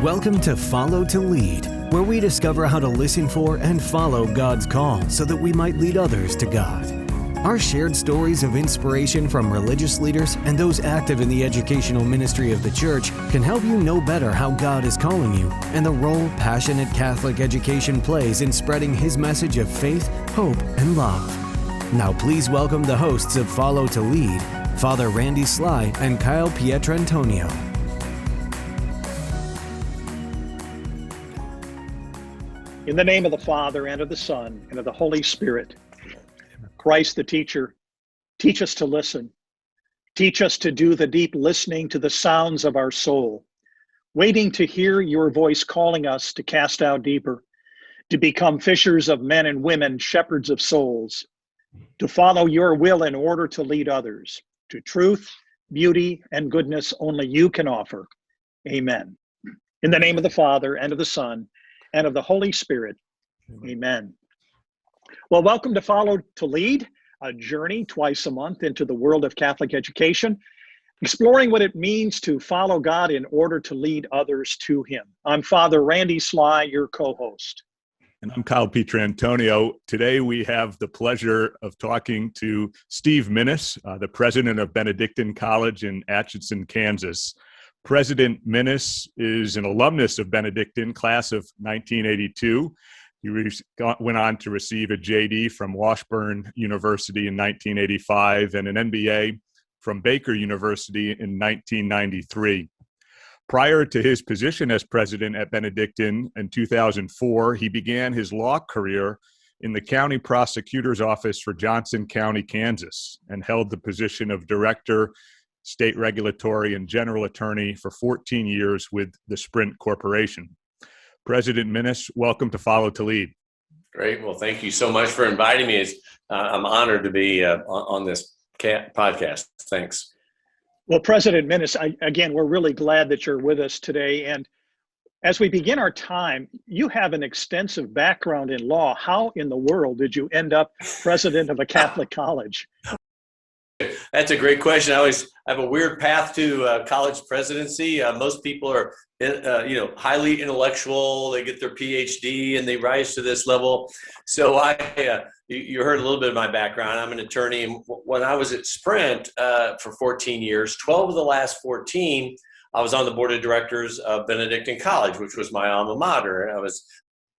Welcome to Follow to Lead, where we discover how to listen for and follow God's call so that we might lead others to God. Our shared stories of inspiration from religious leaders and those active in the educational ministry of the church can help you know better how God is calling you and the role passionate Catholic education plays in spreading His message of faith, hope, and love. Now please welcome the hosts of Follow to Lead, Father Randy Sly and Kyle Pietrantonio. In the name of the Father, and of the Son, and of the Holy Spirit, Christ the teacher, teach us to listen. Teach us to do the deep listening to the sounds of our soul, waiting to hear your voice calling us to cast out deeper, to become fishers of men and women, shepherds of souls, to follow your will in order to lead others to truth, beauty, and goodness only you can offer. Amen. In the name of the Father, and of the Son, and of the Holy Spirit. Amen. Well, welcome to Follow to Lead, a journey twice a month into the world of Catholic education, exploring what it means to follow God in order to lead others to Him. I'm Father Randy Sly, your co-host. And I'm Kyle Pietrantonio. Today we have the pleasure of talking to Steve Minnis, the president of Benedictine College in Atchison, Kansas. President Minnis is an alumnus of Benedictine, class of 1982. He went on to receive a JD from Washburn University in 1985 and an MBA from Baker University in 1993. Prior to his position as president at Benedictine in 2004, he began his law career in the county prosecutor's office for Johnson County, Kansas, and held the position of director, state regulatory, and general attorney for 14 years with the Sprint Corporation. President Minnis, welcome to Follow to Lead. Great. Well, thank you so much for inviting me. I'm honored to be on this podcast. Thanks. Well, President Minnis, again, we're really glad that you're with us today. And as we begin our time, you have an extensive background in law. How in the world did you end up president of a Catholic college? That's a great question. I have a weird path to college presidency. Most people are, highly intellectual. They get their PhD and they rise to this level. So you heard a little bit of my background. I'm an attorney. And when I was at Sprint for 14 years, 12 of the last 14, I was on the board of directors of Benedictine College, which was my alma mater. And I was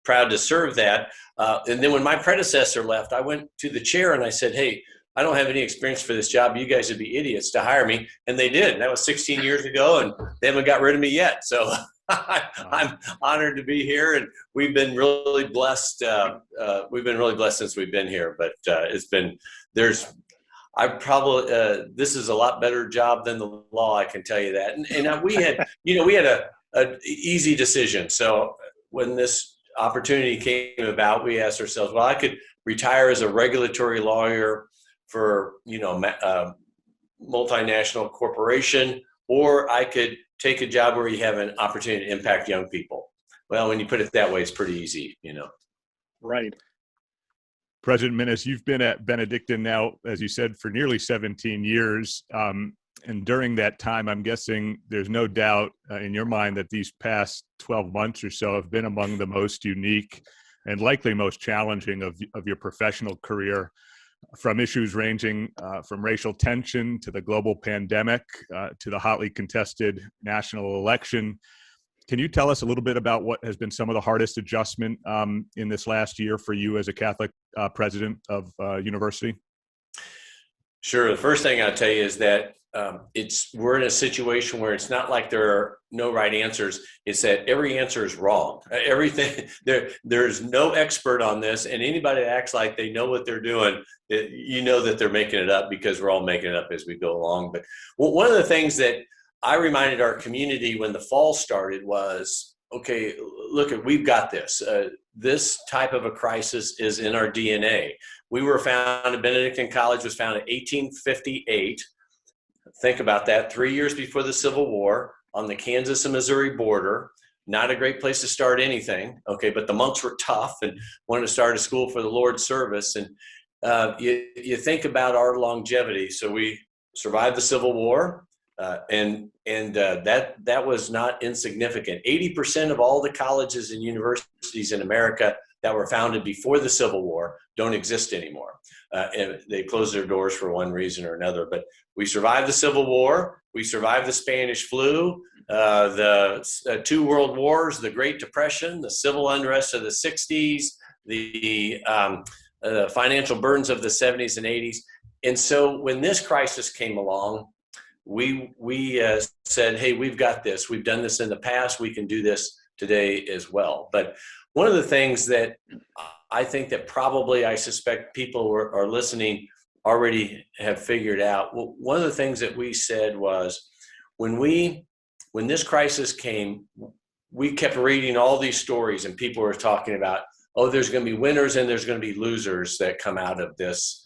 proud to serve that. And then when my predecessor left, I went to the chair and I said, hey, I don't have any experience for this job. You guys would be idiots to hire me. And they did. And that was 16 years ago, and they haven't got rid of me yet. So I'm honored to be here. And we've been really blessed. Since we've been here. But this is a lot better job than the law, I can tell you that. And we had an easy decision. So when this opportunity came about, we asked ourselves, well, I could retire as a regulatory lawyer for multinational corporation, or I could take a job where you have an opportunity to impact young people. Well, when you put it that way, it's pretty easy, Right. President Minnis, you've been at Benedictine now, as you said, for nearly 17 years. And during that time, I'm guessing there's no doubt in your mind that these past 12 months or so have been among the most unique and likely most challenging of your professional career. From issues ranging from racial tension to the global pandemic to the hotly contested national election. Can you tell us a little bit about what has been some of the hardest adjustment in this last year for you as a Catholic president of university? Sure. The first thing I'll tell you is that we're in a situation where it's not like there are no right answers. It's that every answer is wrong. Everything there's no expert on this, and anybody that acts like they know what they're doing, that they're making it up, because we're all making it up as we go along. But one of the things that I reminded our community when the fall started was, okay, look, we've got this. This type of a crisis is in our DNA. We were founded, Benedictine College was founded in 1858. Think about that, 3 years before the Civil War, on the Kansas and Missouri border. Not a great place to start anything, okay, but the monks were tough and wanted to start a school for the Lord's service. And you think about our longevity. So we survived the Civil War. That was not insignificant. 80% of all the colleges and universities in America that were founded before the Civil War don't exist anymore. And they closed their doors for one reason or another. But we survived the Civil War. We survived the Spanish flu, the two world wars, the Great Depression, the civil unrest of the 60s, the financial burdens of the 70s and 80s. And so when this crisis came along, we said, hey, we've got this. We've done this in the past. We can do this today as well. But one of the things that I think that probably I suspect people are listening already have figured out. Well, one of the things that we said was when this crisis came, we kept reading all these stories and people were talking about, oh, there's going to be winners and there's going to be losers that come out of this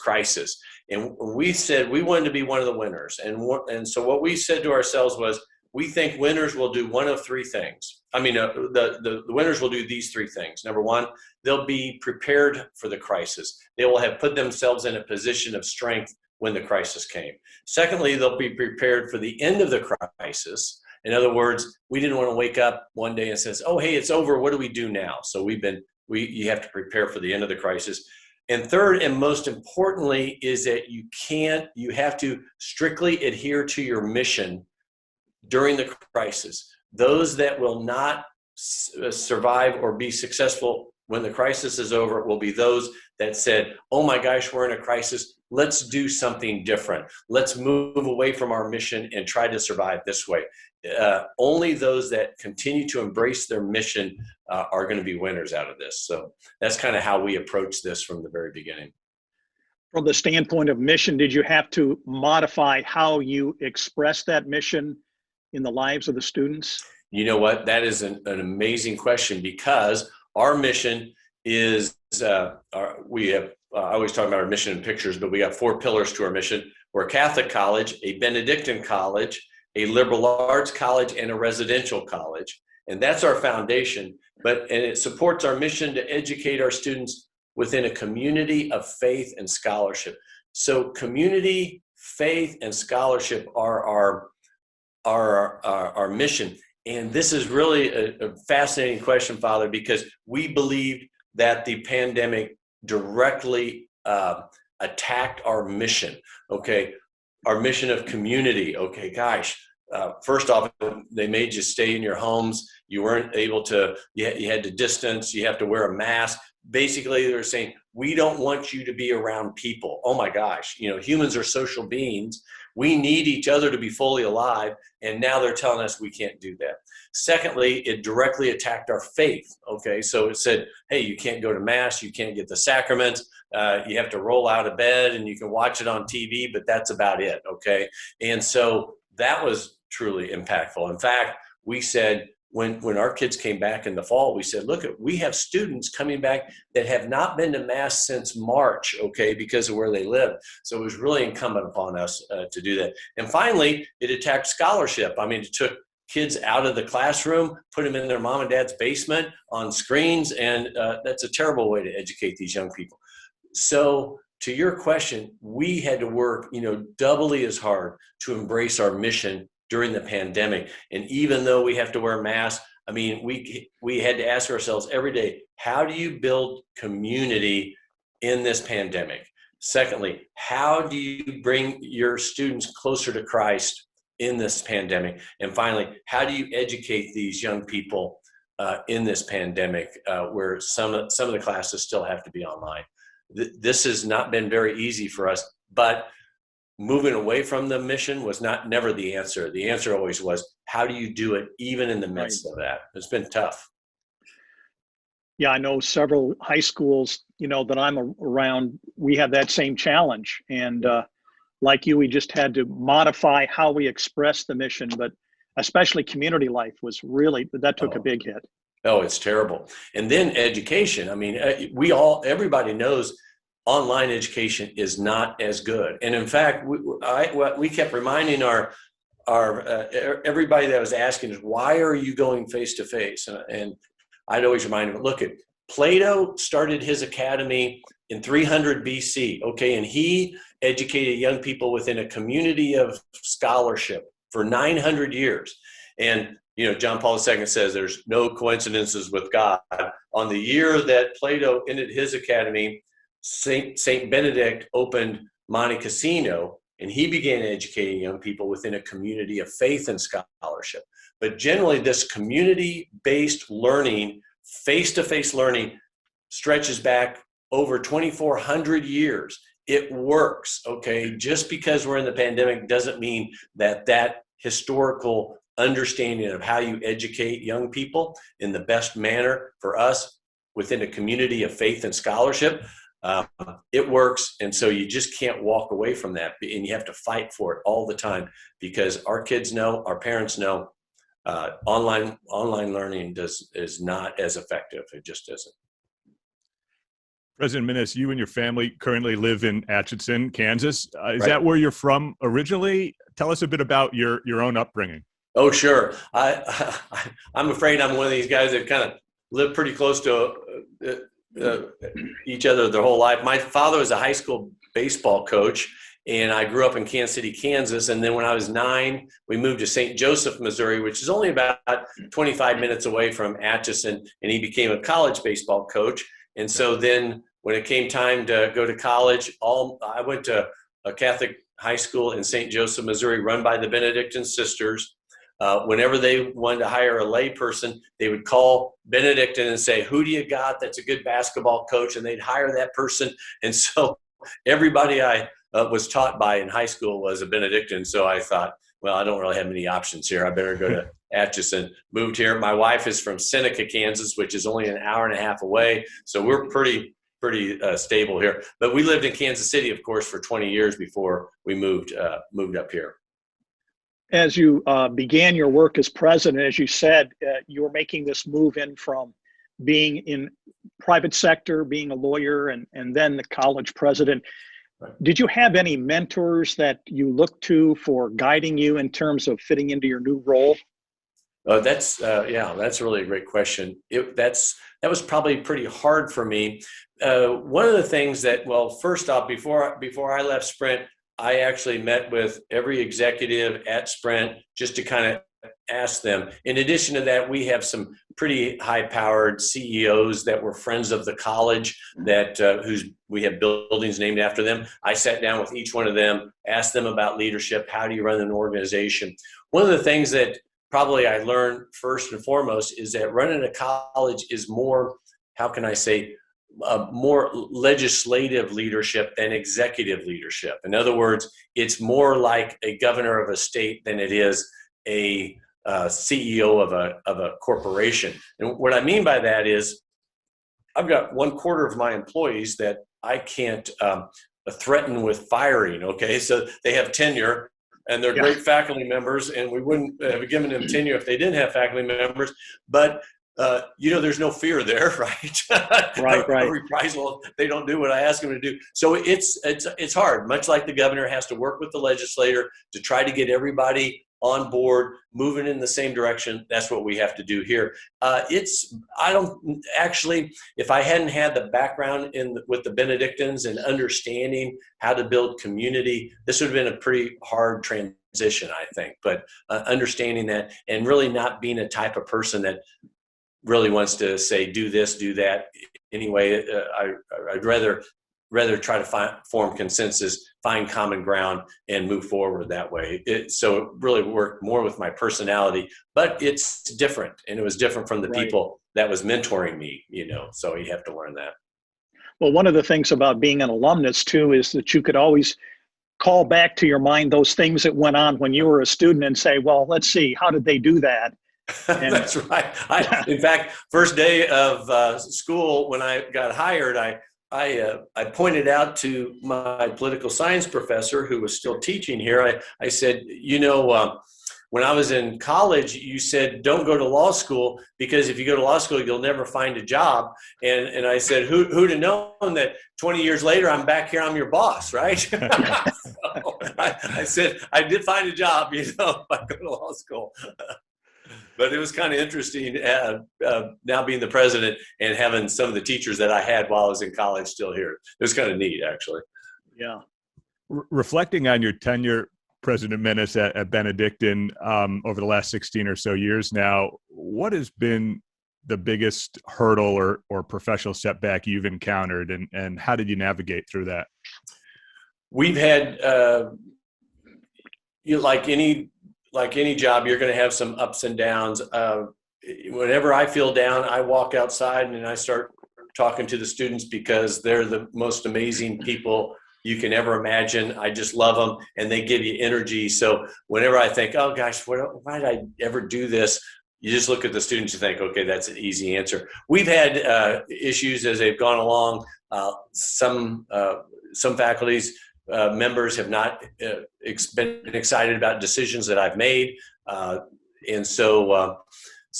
crisis. And we said we wanted to be one of the winners. And so what we said to ourselves was, we think winners will do one of three things. I mean, the winners will do these three things. Number one, they'll be prepared for the crisis. They will have put themselves in a position of strength when the crisis came. Secondly, they'll be prepared for the end of the crisis. In other words, we didn't want to wake up one day and says, oh, hey, it's over. What do we do now? So you have to prepare for the end of the crisis. And third, and most importantly, is that you have to strictly adhere to your mission during the crisis. Those that will not survive or be successful when the crisis is over will be those that said, oh my gosh, we're in a crisis. Let's do something different. Let's move away from our mission and try to survive this way. Only those that continue to embrace their mission are going to be winners out of this. So that's kind of how we approach this from the very beginning. From the standpoint of mission, did you have to modify how you express that mission in the lives of the students? You know what? That is an amazing question, because our mission is, we have, I always talk about our mission in pictures, but we got 4 pillars to our mission. We're a Catholic college, a Benedictine college, a liberal arts college, and a residential college. And that's our foundation, and it supports our mission to educate our students within a community of faith and scholarship. So community, faith, and scholarship are our mission. And this is really a fascinating question, Father, because we believe that the pandemic directly attacked our mission. Okay, our mission of community. Okay, gosh. First off, they made you stay in your homes. You weren't able to, you had to distance, you have to wear a mask. Basically, they're saying, we don't want you to be around people. Oh my gosh, humans are social beings. We need each other to be fully alive. And now they're telling us we can't do that. Secondly, it directly attacked our faith. Okay, so it said, hey, you can't go to mass, you can't get the sacraments, you have to roll out of bed and you can watch it on TV, but that's about it. Okay, and so that was truly impactful. In fact, we said, when our kids came back in the fall, we said, look, we have students coming back that have not been to mass since March, okay, because of where they live. So it was really incumbent upon us to do that. And finally, it attacked scholarship. I mean, it took kids out of the classroom, put them in their mom and dad's basement on screens, and that's a terrible way to educate these young people. So to your question, we had to work, doubly as hard to embrace our mission during the pandemic. And even though we have to wear masks, I mean, we had to ask ourselves every day, how do you build community in this pandemic? Secondly, how do you bring your students closer to Christ in this pandemic? And finally, how do you educate these young people in this pandemic where some of the classes still have to be online? This has not been very easy for us, but moving away from the mission was never the answer. The answer always was, how do you do it even in the midst of that? It's been tough. Yeah, I know several high schools, that I'm around, we have that same challenge. And like you, we just had to modify how we express the mission, but especially community life was really, that took a big hit. Oh, it's terrible. And then education. I mean, everybody knows online education is not as good. And in fact, we kept reminding our everybody that was asking us, why are you going face to face? And I'd always remind them, look, Plato started his academy in 300 BC. Okay, and he educated young people within a community of scholarship for 900 years. And John Paul II says there's no coincidences with God. On the year that Plato ended his academy, Saint Benedict opened Monte Cassino, and he began educating young people within a community of faith and scholarship. But generally, this community-based learning, face-to-face learning, stretches back over 2,400 years. It works, okay? Just because we're in the pandemic doesn't mean that historical understanding of how you educate young people in the best manner for us within a community of faith and scholarship, it works. And so you just can't walk away from that, and you have to fight for it all the time, because our kids know, our parents know, online learning is not as effective. It just isn't. President Minnis, you and your family currently live in Atchison, Kansas. Is Right. that where you're from originally? Tell us a bit about your own upbringing. Oh, sure. I'm afraid I'm one of these guys that kind of live pretty close to each other their whole life. My father was a high school baseball coach, and I grew up in Kansas City, Kansas. And then when I was 9, we moved to St. Joseph, Missouri, which is only about 25 minutes away from Atchison, and he became a college baseball coach. And so then when it came time to go to college, I went to a Catholic high school in St. Joseph, Missouri, run by the Benedictine sisters. Whenever they wanted to hire a lay person, they would call Benedictine and say, "Who do you got that's a good basketball coach?" And they'd hire that person. And so everybody I was taught by in high school was a Benedictine. So I thought, well, I don't really have many options here. I better go to Atchison. Moved here. My wife is from Seneca, Kansas, which is only an hour and a half away. So we're pretty stable here. But we lived in Kansas City, of course, for 20 years before we moved up here. As you began your work as president, as you said, you were making this move in from being in private sector, being a lawyer, and then the college president. Right. Did you have any mentors that you looked to for guiding you in terms of fitting into your new role? That's really a great question. That was probably pretty hard for me. One of the things that, well, first off, before I left Sprint, I actually met with every executive at Sprint just to kind of ask them. In addition to that, we have some pretty high-powered CEOs that were friends of the college that we have buildings named after them. I sat down with each one of them, asked them about leadership. How do you run an organization? One of the things that probably I learned first and foremost is that running a college is more, how can I say, more legislative leadership than executive leadership. In other words, it's more like a governor of a state than it is a CEO of a corporation. And what I mean by that is I've got 1/4 of my employees that I can't threaten with firing. Okay, so they have tenure and they're great faculty members, and we wouldn't have given them tenure if they didn't have faculty members. But there's no fear there, right? Right. Reprisal. They don't do what I ask them to do. So it's hard. Much like the governor has to work with the legislator to try to get everybody on board, moving in the same direction. That's what we have to do here. If I hadn't had the background with the Benedictines and understanding how to build community, this would have been a pretty hard transition, I think. But understanding that and really not being a type of person that really wants to say, do this, do that. Anyway, I'd rather try to form consensus, find common ground, and move forward that way. So it really worked more with my personality, but it's different. And it was different from the people that was mentoring me, so you have to learn that. Well, one of the things about being an alumnus too is that you could always call back to your mind those things that went on when you were a student and say, well, let's see, how did they do that? And that's right. In fact, first day of school when I got hired, I pointed out to my political science professor who was still teaching here, I said, when I was in college, you said, don't go to law school because if you go to law school, you'll never find a job. And I said, who'd have known that 20 years later, I'm back here, I'm your boss, right? So I said, I did find a job, if I go to law school. But it was kind of interesting now being the president and having some of the teachers that I had while I was in college still here. It was kind of neat, actually. Yeah. Reflecting on your tenure, President Minnis, at Benedictine over the last 16 or so years now, what has been the biggest hurdle or professional setback you've encountered, and how did you navigate through that? We've had, like any job, you're going to have some ups and downs. Whenever I feel down, I walk outside and I start talking to the students because they're the most amazing people you can ever imagine. I just love them, and they give you energy. So whenever I think, oh gosh, why did I ever do this? You just look at the students and think, okay, that's an easy answer. We've had issues as they've gone along. Some faculties members have not been excited about decisions that I've made, and so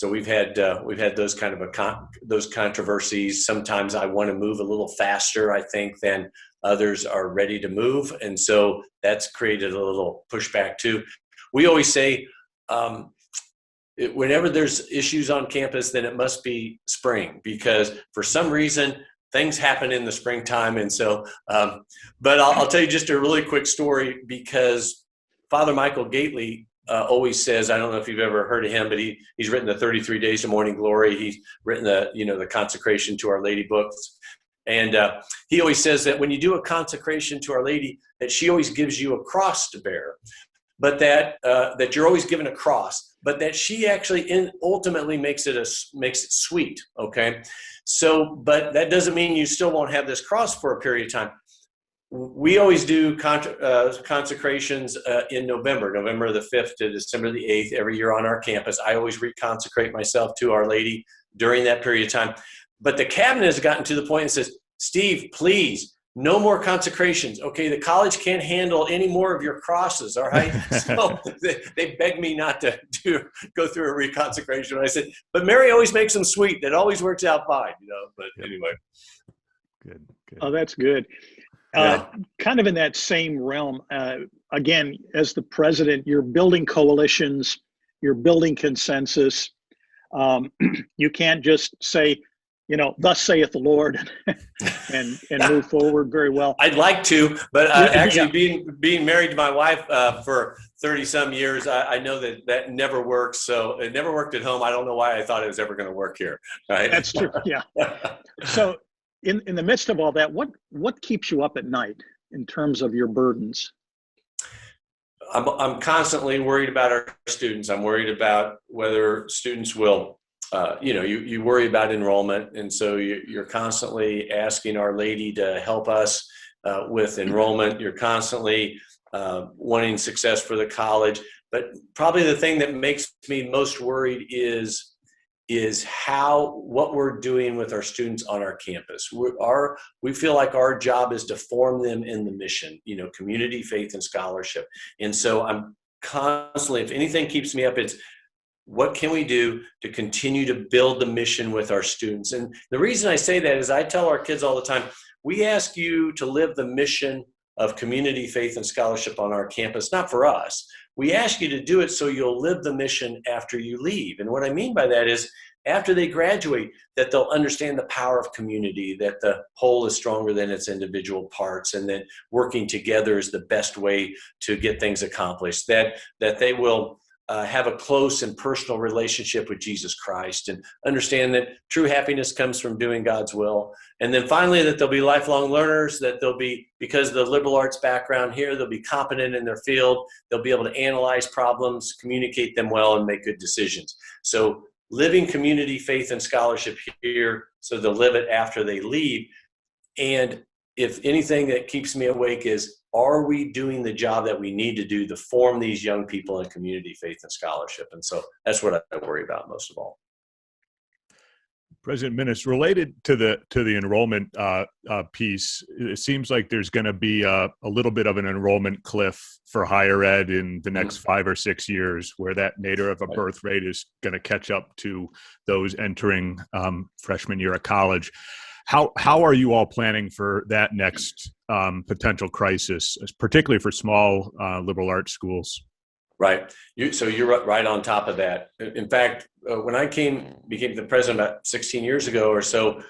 we've had those kind of those controversies. Sometimes I want to move a little faster, I think, than others are ready to move, and so that's created a little pushback too. We always say, whenever there's issues on campus, then it must be spring, because for some reason things happen in the springtime. And so, but I'll tell you just a really quick story, because Father Michael Gately always says, I don't know if you've ever heard of him, but he's written the 33 Days of Morning Glory. He's written the Consecration to Our Lady books. And he always says that when you do a consecration to Our Lady, that she always gives you a cross to bear, but that you're always given a cross, but that she actually ultimately makes it sweet. Okay. So, but that doesn't mean you still won't have this cross for a period of time. We always do consecrations in November the 5th to December the 8th, every year on our campus. I always reconsecrate myself to Our Lady during that period of time. But the cabinet has gotten to the point and says, Steve, please, no more consecrations. Okay, the college can't handle any more of your crosses, all right? So they begged me not to go through a reconsecration. I said, but Mary always makes them sweet. That always works out fine, but anyway. Good. Oh, that's good. Yeah. Kind of in that same realm, again, as the president, you're building coalitions, you're building consensus. You can't just say, thus saith the Lord, and move forward very well. I'd like to, but actually being married to my wife for 30 some years, I know that never works. So it never worked at home. I don't know why I thought it was ever going to work here. Right? That's true. Yeah. So in the midst of all that, what keeps you up at night in terms of your burdens? I'm constantly worried about our students. I'm worried about whether students will, you worry about enrollment. And so you're constantly asking Our Lady to help us with enrollment. You're constantly wanting success for the college. But probably the thing that makes me most worried is what we're doing with our students on our campus. We feel like our job is to form them in the mission, community, faith, and scholarship. And so I'm constantly, if anything keeps me up, it's what can we do to continue to build the mission with our students? And the reason I say that is I tell our kids all the time, we ask you to live the mission of community, faith, and scholarship on our campus, not for us. We ask you to do it so you'll live the mission after you leave. And what I mean by that is after they graduate, that they'll understand the power of community, that the whole is stronger than its individual parts, and that working together is the best way to get things accomplished, that they will have a close and personal relationship with Jesus Christ, and understand that true happiness comes from doing God's will. And then finally, that they'll be lifelong learners, that they'll be, because of the liberal arts background here, they'll be competent in their field. They'll be able to analyze problems, communicate them well, and make good decisions. So living community, faith, and scholarship here, so they'll live it after they leave. And if anything that keeps me awake is, are we doing the job that we need to do to form these young people in community, faith, and scholarship? And so that's what I worry about most of all. President Minnis, related to the enrollment piece, it seems like there's going to be a little bit of an enrollment cliff for higher ed in the next 5 or 6 years, where that nadir of a birth rate is going to catch up to those entering freshman year of college. How are you all planning for that next potential crisis, particularly for small liberal arts schools? Right. So you're right on top of that. In fact, when I became the president about 16 years ago or so,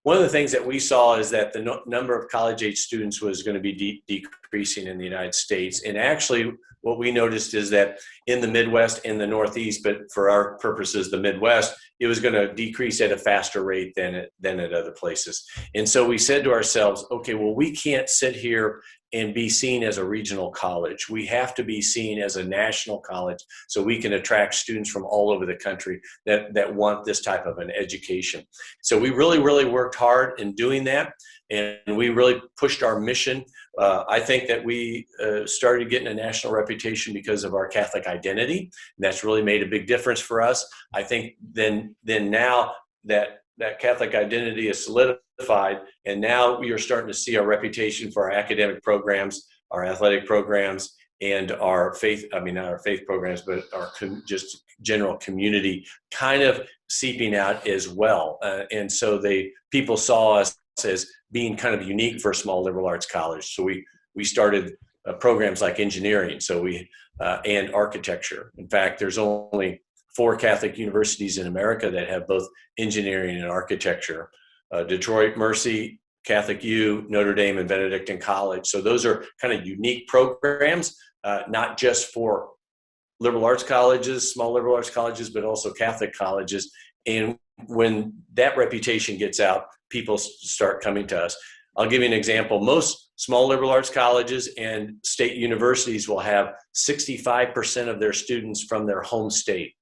one of the things that we saw is that the number of college-age students was going to be decreasing in the United States. And actually, what we noticed is that in the Midwest and the Northeast, but for our purposes, the Midwest, it was going to decrease at a faster rate than at other places. And so we said to ourselves, okay, well, we can't sit here and be seen as a regional college. We have to be seen as a national college so we can attract students from all over the country that want this type of an education. So we really, really worked hard in doing that, and we really pushed our mission. I think that we started getting a national reputation because of our Catholic identity. And that's really made a big difference for us. I think then now that Catholic identity is solidified, and now we are starting to see our reputation for our academic programs, our athletic programs, and our faith, not our faith programs, but our just general community kind of seeping out as well. And so people saw us as being kind of unique for a small liberal arts college. So we started programs like engineering, and architecture. In fact, there's only 4 Catholic universities in America that have both engineering and architecture: Detroit, Mercy, Catholic U, Notre Dame, and Benedictine College. So those are kind of unique programs, not just for liberal arts colleges, small liberal arts colleges, but also Catholic colleges. And when that reputation gets out, people start coming to us. I'll give you an example. Most small liberal arts colleges and state universities will have 65% of their students from their home state.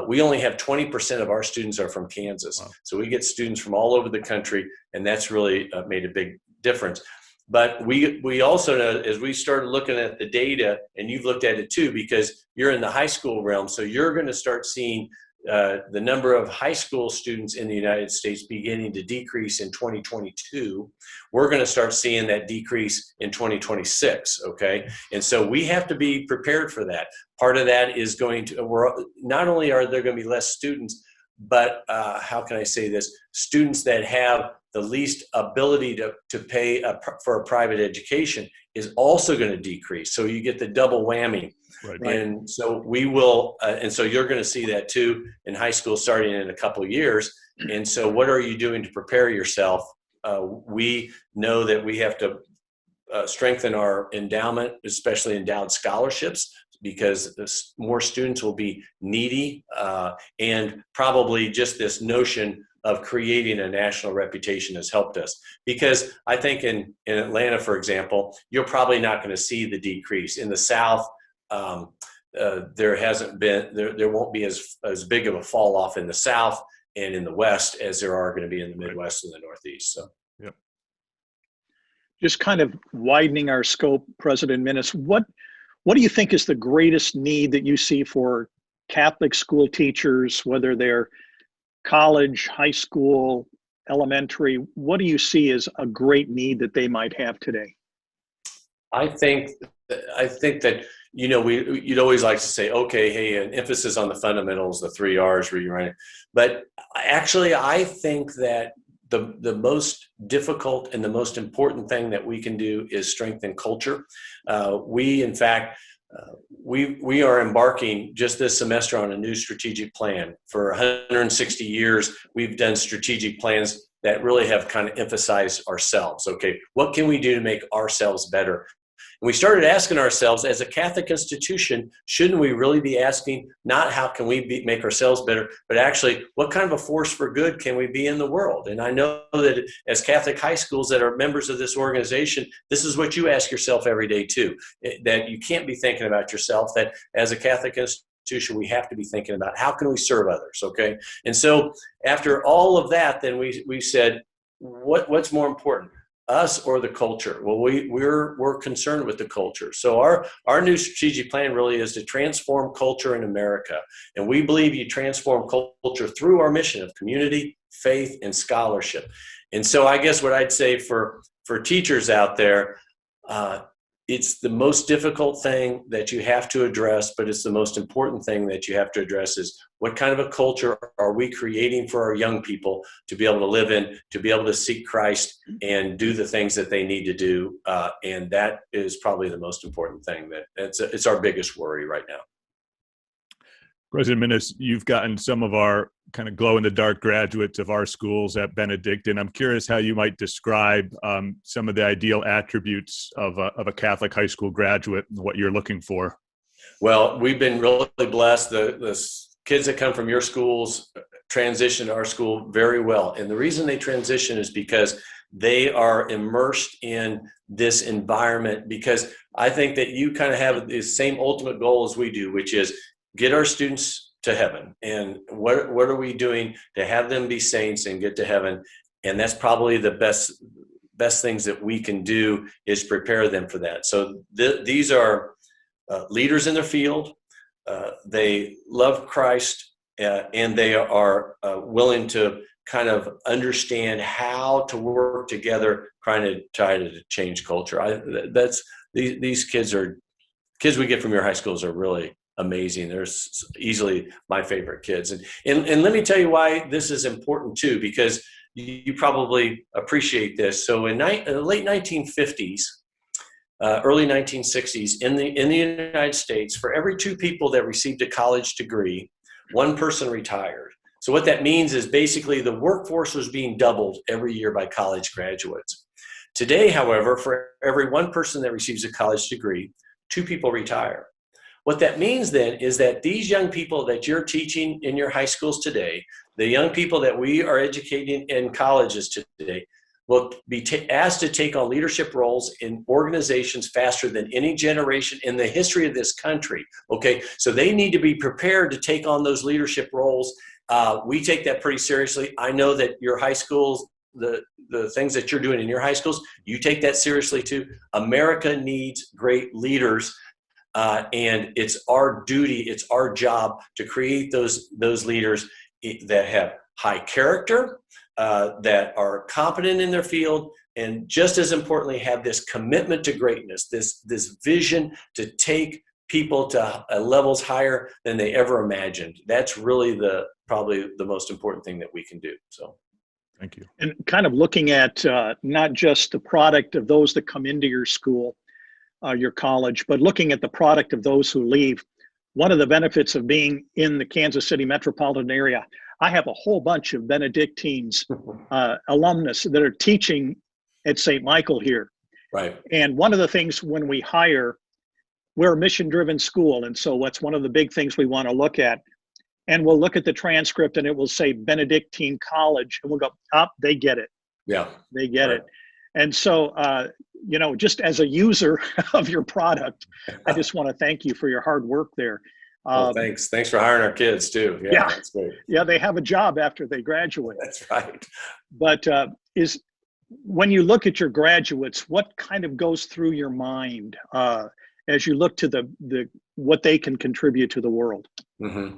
We only have 20% of our students are from Kansas. Wow. So we get students from all over the country, and that's really made a big difference. But we also know, as we started looking at the data, and you've looked at it too, because you're in the high school realm, so you're going to start seeing the number of high school students in the United States beginning to decrease in 2022. We're going to start seeing that decrease in 2026, okay? And so we have to be prepared for that. Part of that is not only are there going to be less students, but how can I say this? Students that have the least ability to pay for a private education is also going to decrease. So you get the double whammy. Right. And so we will, and so you're going to see that too in high school starting in a couple of years. And so what are you doing to prepare yourself? We know that we have to strengthen our endowment, especially endowed scholarships, because more students will be needy, and probably just this notion of creating a national reputation has helped us. Because I think in Atlanta, for example, you're probably not going to see the decrease. In the South, there won't be as big of a fall off in the South and in the West as there are going to be in the Midwest and the Northeast. So, yep. Just kind of widening our scope, President Minnis, what do you think is the greatest need that you see for Catholic school teachers, whether they're college, high school, elementary? What do you see as a great need that they might have today? I think that, you'd always like to say, okay, hey, an emphasis on the fundamentals, the 3 R's where you're running. But actually, I think that the most difficult and the most important thing that we can do is strengthen culture. We are embarking just this semester on a new strategic plan. For 160 years, we've done strategic plans that really have kind of emphasized ourselves. Okay, what can we do to make ourselves better? And we started asking ourselves, as a Catholic institution, shouldn't we really be asking not how can we make ourselves better, but actually what kind of a force for good can we be in the world? And I know that as Catholic high schools that are members of this organization, this is what you ask yourself every day too, that you can't be thinking about yourself, that as a Catholic institution, we have to be thinking about how can we serve others, okay? And so after all of that, then we said, what's more important? Us or the culture? Well, we're concerned with the culture. So our new strategic plan really is to transform culture in America. And we believe you transform culture through our mission of community, faith, and scholarship. And so I guess what I'd say for teachers out there, it's the most difficult thing that you have to address, but it's the most important thing that you have to address is what kind of a culture are we creating for our young people to be able to live in, to be able to seek Christ and do the things that they need to do. And that is probably the most important thing. It's our biggest worry right now. President Minnis, you've gotten some of our kind of glow-in-the-dark graduates of our schools at Benedictine. I'm curious how you might describe some of the ideal attributes of a Catholic high school graduate and what you're looking for. Well, we've been really blessed. The kids that come from your schools transition to our school very well. And the reason they transition is because they are immersed in this environment, because I think that you kind of have the same ultimate goal as we do, which is get our students to heaven. And what are we doing to have them be saints and get to heaven? And that's probably the best things that we can do is prepare them for that. So these are leaders in their field. They love Christ, and they are willing to kind of understand how to work together, try to change culture. These kids we get from your high schools are really amazing. They're easily my favorite kids. And let me tell you why this is important too, because you probably appreciate this. So in the late 1950s, early 1960s, in the United States, for every 2 people that received a college degree, 1 person retired. So what that means is basically the workforce was being doubled every year by college graduates. Today, however, for every 1 person that receives a college degree, 2 people retire. What that means then is that these young people that you're teaching in your high schools today, the young people that we are educating in colleges today, will be asked to take on leadership roles in organizations faster than any generation in the history of this country. Okay, so they need to be prepared to take on those leadership roles. We take that pretty seriously. I know that your high schools, the things that you're doing in your high schools, you take that seriously too. America needs great leaders. And it's our duty, it's our job to create those leaders that have high character, that are competent in their field, and just as importantly, have this commitment to greatness, this vision to take people to levels higher than they ever imagined. That's really probably the most important thing that we can do. So, thank you. And kind of looking at not just the product of those that come into your school, your college, but looking at the product of those who leave. One of the benefits of being in the Kansas City metropolitan area, I have a whole bunch of Benedictines alumnus that are teaching at St. Michael here. Right. And one of the things when we hire, we're a mission-driven school, and so that's one of the big things we want to look at. And we'll look at the transcript, and it will say Benedictine College, and we'll go, they get it. Yeah. They get it. And so, just as a user of your product, I just want to thank you for your hard work there. Well, thanks. Thanks for hiring our kids too. Yeah, that's great. Yeah, they have a job after they graduate. That's right. But when you look at your graduates, what kind of goes through your mind as you look to the what they can contribute to the world? Mm-hmm.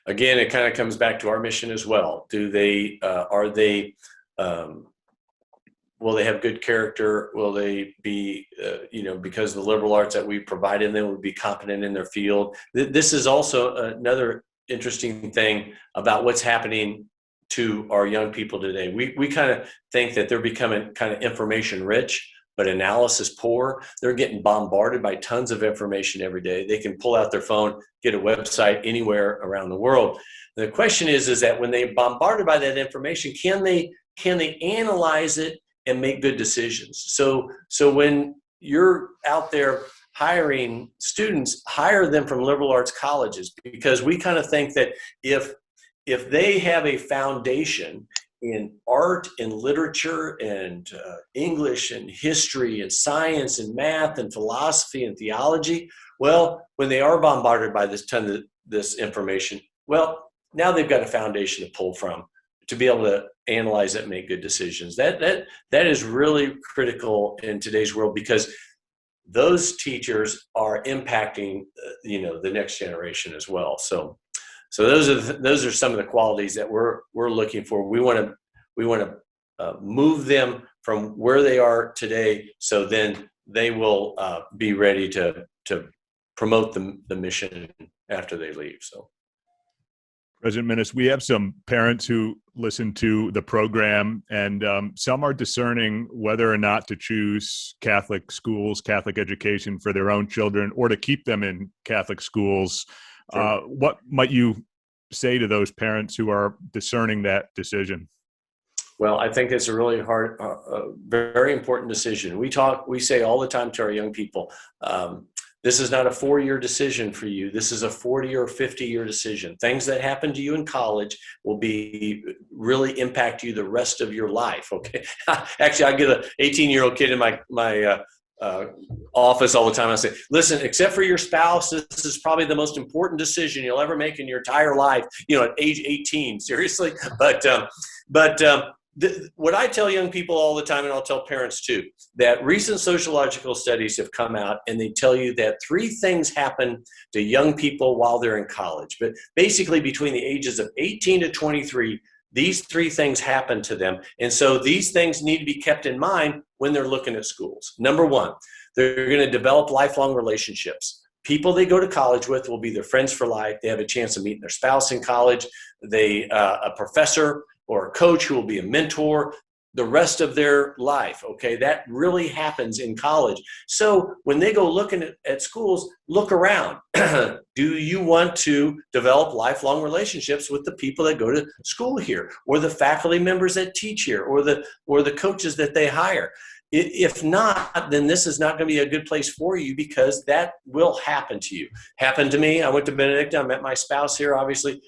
Again, it kind of comes back to our mission as well. Do they will they have good character? Will they be, because of the liberal arts that we provide in them, will be competent in their field? This is also another interesting thing about what's happening to our young people today. We kind of think that they're becoming kind of information rich, but analysis poor. They're getting bombarded by tons of information every day. They can pull out their phone, get a website anywhere around the world. The question is that when they're bombarded by that information, can they analyze it and make good decisions? So when you're out there hiring students, hire them from liberal arts colleges, because we kind of think that if they have a foundation in art and literature and English and history and science and math and philosophy and theology, well, when they are bombarded by this ton of this information, well, now they've got a foundation to pull from to be able to analyze it and make good decisions. That is really critical in today's world, because those teachers are impacting the next generation as well. So those are some of the qualities that we're looking for. We want to move them from where they are today, so then they will be ready to promote the mission after they leave. So, President Minnis, we have some parents who listen to the program, and some are discerning whether or not to choose Catholic schools, Catholic education for their own children, or to keep them in Catholic schools. What might you say to those parents who are discerning that decision? Well, I think it's a really hard, very important decision. We say all the time to our young people, this is not a 4-year decision for you. This is a 40 or 50-year decision. Things that happen to you in college will really impact you the rest of your life. Okay. Actually, I get an 18-year-old kid in my office all the time. I say, listen, except for your spouse, this is probably the most important decision you'll ever make in your entire life, at age 18, seriously. What I tell young people all the time, and I'll tell parents too, that recent sociological studies have come out and they tell you that 3 things happen to young people while they're in college. But basically between the ages of 18 to 23, these 3 things happen to them. And so these things need to be kept in mind when they're looking at schools. Number 1, they're going to develop lifelong relationships. People they go to college with will be their friends for life. They have a chance of meeting their spouse in college. A professor or a coach who will be a mentor the rest of their life. Okay, that really happens in college. So when they go looking at schools, look around. Do you want to develop lifelong relationships with the people that go to school here, or the faculty members that teach here, or the coaches that they hire? If not, then this is not going to be a good place for you, because that will happen to you. Happened to me. I went to Benedictine. I met my spouse here, obviously.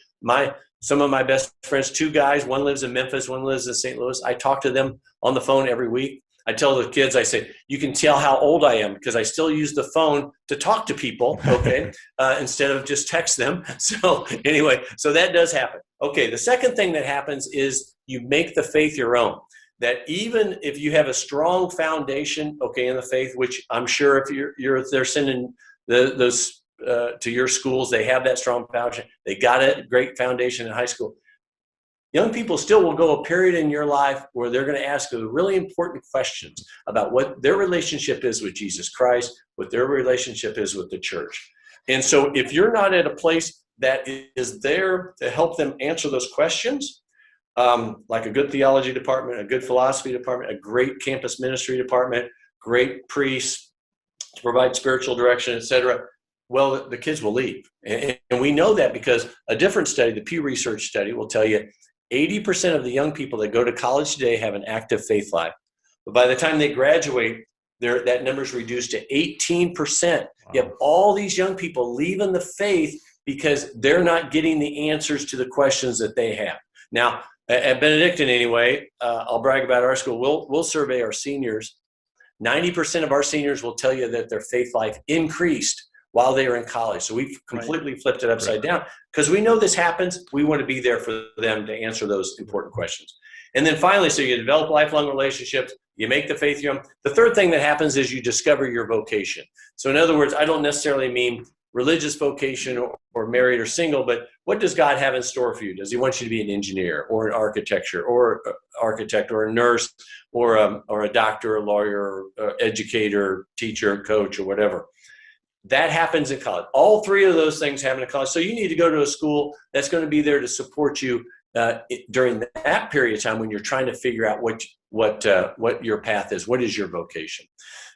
Some of my best friends, 2 guys, one lives in Memphis, one lives in St. Louis. I talk to them on the phone every week. I tell the kids, I say, you can tell how old I am because I still use the phone to talk to people, okay, instead of just text them. So anyway, so that does happen. Okay, the second thing that happens is you make the faith your own. That even if you have a strong foundation, okay, in the faith, which I'm sure if they're sending those to your schools, they have that strong foundation. They got a great foundation in high school. Young people still will go a period in your life where they're going to ask you really important questions about what their relationship is with Jesus Christ, what their relationship is with the church. And so if you're not at a place that is there to help them answer those questions, like a good theology department, a good philosophy department, a great campus ministry department, great priests to provide spiritual direction, etc., well, the kids will leave. And we know that because a different study, the Pew Research study, will tell you 80% of the young people that go to college today have an active faith life. But by the time they graduate, that number is reduced to 18%. Wow. You have all these young people leaving the faith because they're not getting the answers to the questions that they have. Now, at Benedictine anyway, I'll brag about our school. We'll survey our seniors. 90% of our seniors will tell you that their faith life increased while they were in college. So we've completely flipped it upside down because we know this happens. We want to be there for them to answer those important questions. And then finally, so you develop lifelong relationships, you make the faith your own. The third thing that happens is you discover your vocation. So in other words, I don't necessarily mean religious vocation or married or single, but what does God have in store for you? Does he want you to be an engineer or an architect or a nurse or a doctor, a lawyer, or educator, teacher, coach, or whatever? That happens in college. All 3 of those things happen in college. So you need to go to a school that's going to be there to support you during that period of time when you're trying to figure out what your path is. What is your vocation?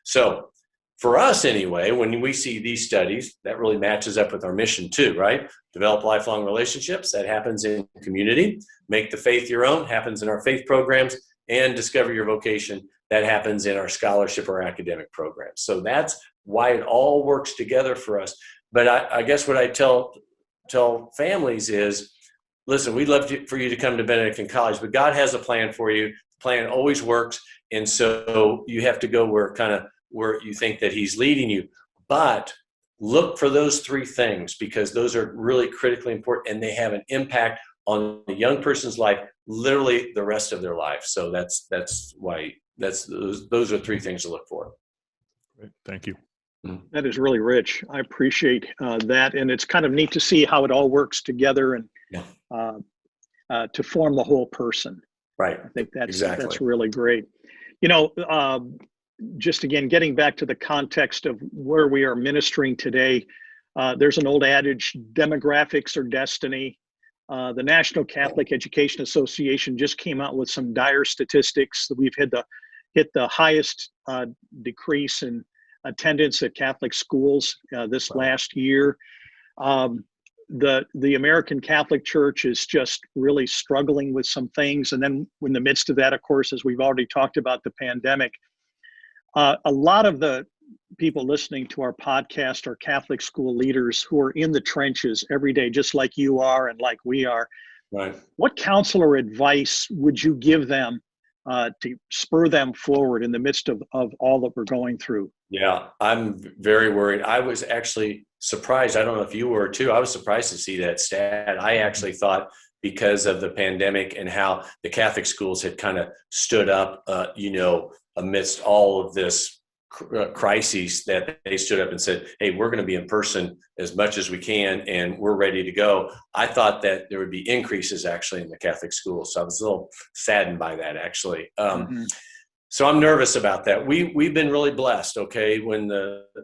So for us anyway, when we see these studies, that really matches up with our mission too, right? Develop lifelong relationships. That happens in community. Make the faith your own. Happens in our faith programs. And discover your vocation. That happens in our scholarship or academic programs. So that's why it all works together for us. But I guess what I tell families is, listen, we'd love for you to come to Benedictine College, but God has a plan for you. The plan always works. And so you have to go where you think that he's leading you. But look for those 3 things because those are really critically important and they have an impact on a young person's life, literally the rest of their life. So that's why those are 3 things to look for. Great. Thank you. That is really rich. I appreciate that. And it's kind of neat to see how it all works together and to form the whole person. Right. I think that's really great. Just again, getting back to the context of where we are ministering today, there's an old adage, demographics are destiny. The National Catholic Education Association just came out with some dire statistics that we've hit the highest decrease in attendance at Catholic schools this last year. the American Catholic Church is just really struggling with some things. And then in the midst of that, of course, as we've already talked about, the pandemic, a lot of the people listening to our podcast are Catholic school leaders who are in the trenches every day, just like you are and like we are. Right. What counsel or advice would you give them to spur them forward in the midst of all that we're going through? Yeah, I'm very worried. I was actually surprised. I don't know if you were too. I was surprised to see that stat. I actually thought because of the pandemic and how the Catholic schools had kind of stood up, amidst all of this crises, that they stood up and said, hey, we're going to be in person as much as we can and we're ready to go. I thought that there would be increases actually in the Catholic schools. So I was a little saddened by that actually. So I'm nervous about that. We've been really blessed. Okay. When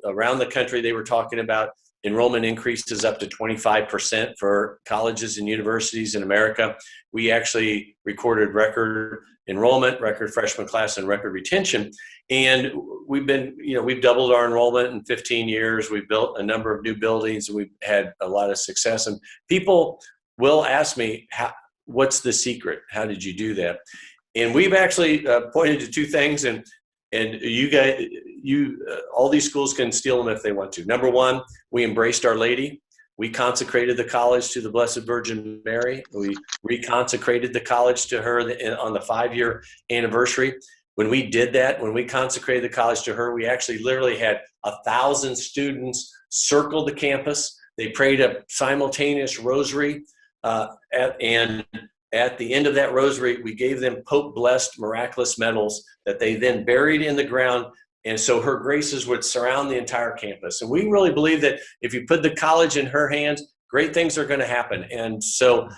around the country, they were talking about enrollment increases up to 25% for colleges and universities in America. We actually recorded record enrollment, record freshman class, and record retention. And we've doubled our enrollment in 15 years. We've built a number of new buildings and we've had a lot of success. And people will ask me, what's the secret? How did you do that? And we've actually pointed to two things, and you guys, all these schools can steal them if they want to. Number one, we embraced Our Lady. We consecrated the college to the Blessed Virgin Mary. We reconsecrated the college to her on the 5-year anniversary. When we did that, when we consecrated the college to her, we actually literally had 1,000 students circle the campus. They prayed a simultaneous rosary, and at the end of that rosary, we gave them Pope-blessed miraculous medals that they then buried in the ground. And so her graces would surround the entire campus. And we really believe that if you put the college in her hands, great things are going to happen. And so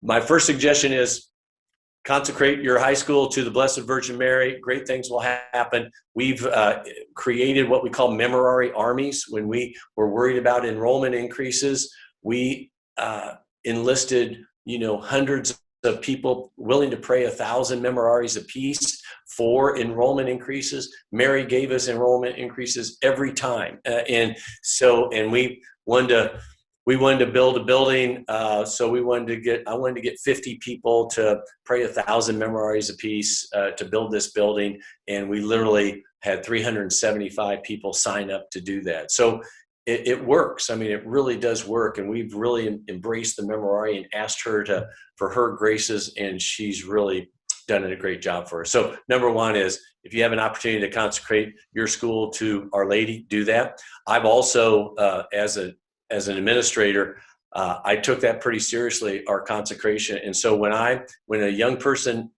my first suggestion is consecrate your high school to the Blessed Virgin Mary. Great things will happen. We've created what we call memorare armies. When we were worried about enrollment increases, we enlisted, hundreds of people willing to pray 1,000 memoraries apiece for enrollment increases. Mary gave us enrollment increases every time, and we wanted to build a building. So I wanted to get 50 people to pray 1,000 memoraries apiece to build this building, and we literally had 375 people sign up to do that. So it works. I mean, it really does work. And we've really embraced the memorare and asked her for her graces, and she's really done a great job for us. So number one is, if you have an opportunity to consecrate your school to Our Lady, do that. I've also, as an administrator, I took that pretty seriously, our consecration. And so when a young person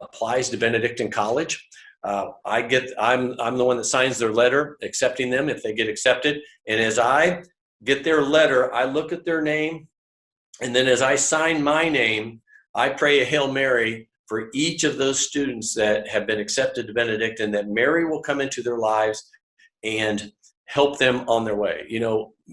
applies to Benedictine College, I'm the one that signs their letter accepting them if they get accepted. And as I get their letter, I look at their name, and then as I sign my name, I pray a Hail Mary for each of those students that have been accepted to Benedictine, that Mary will come into their lives and help them on their way.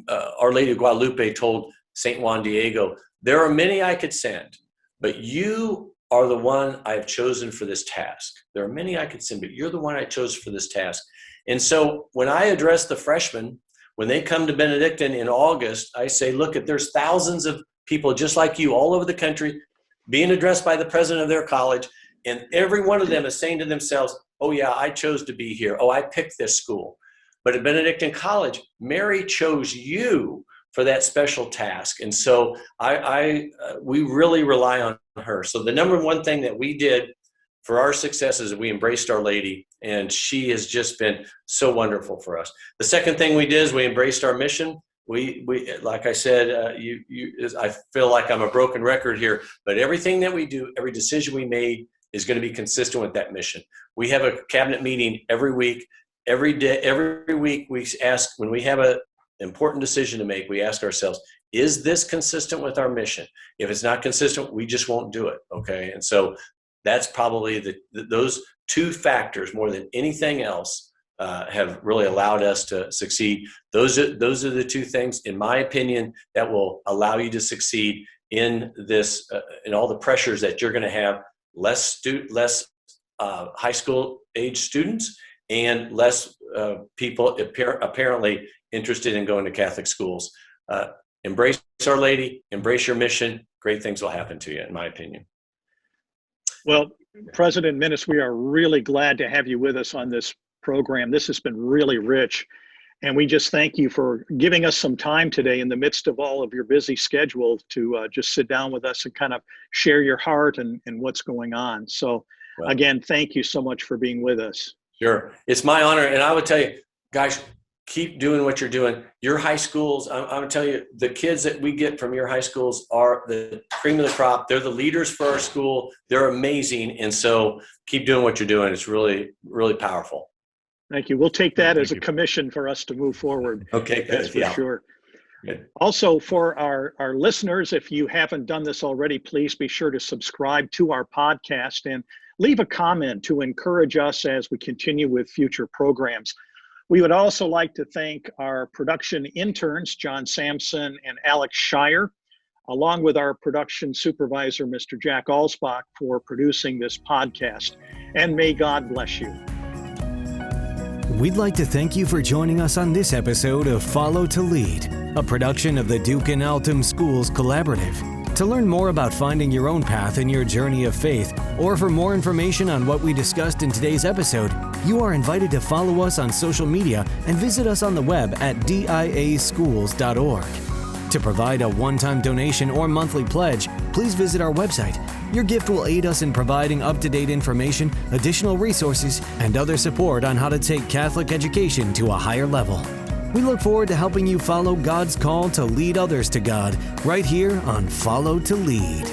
Our Lady of Guadalupe told St. Juan Diego, there are many I could send, but you are the one I have chosen for this task. There are many I could send, but you're the one I chose for this task. And so when I address the freshmen, when they come to Benedictine in August, I say, look, there's thousands of people just like you all over the country being addressed by the president of their college. And every one of them is saying to themselves, oh yeah, I chose to be here. Oh, I picked this school. But at Benedictine College, Mary chose you for that special task. And so we really rely on her. So the number one thing that we did for our success is we embraced Our Lady, and she has just been so wonderful for us. The second thing we did is we embraced our mission. We like I said, I feel like I'm a broken record here, but everything that we do, every decision we made is going to be consistent with that mission. We have a cabinet meeting every week. Every week we ask, when we have an important decision to make, we ask ourselves, is this consistent with our mission? If it's not consistent, we just won't do it. Okay. And so that's probably those two factors more than anything else have really allowed us to succeed. Those are the two things, in my opinion, that will allow you to succeed in this, in all the pressures that you're going to have, less high school age students, and less people apparently interested in going to Catholic schools. Embrace Our Lady, embrace your mission. Great things will happen to you, in my opinion. Well, President Minnis, we are really glad to have you with us on this program. This has been really rich. And we just thank you for giving us some time today in the midst of all of your busy schedule to just sit down with us and kind of share your heart and what's going on. So again, thank you so much for being with us. Sure. It's my honor. And I would tell you, guys, keep doing what you're doing. Your high schools, I'm going to tell you, the kids that we get from your high schools are the cream of the crop. They're the leaders for our school. They're amazing. And so keep doing what you're doing. It's really, really powerful. Thank you. We'll take that as a commission for us to move forward. Okay, good. That's for sure. Good. Also, for our listeners, if you haven't done this already, please be sure to subscribe to our podcast and leave a comment to encourage us as we continue with future programs. We would also like to thank our production interns, John Sampson and Alex Shire, along with our production supervisor, Mr. Jack Alsbach, for producing this podcast. And may God bless you. We'd like to thank you for joining us on this episode of Follow to Lead, a production of the Duke and Altum Schools Collaborative. To learn more about finding your own path in your journey of faith, or for more information on what we discussed in today's episode, you are invited to follow us on social media and visit us on the web at diaschools.org. To provide a one-time donation or monthly pledge, please visit our website. Your gift will aid us in providing up-to-date information, additional resources, and other support on how to take Catholic education to a higher level. We look forward to helping you follow God's call to lead others to God right here on Follow to Lead.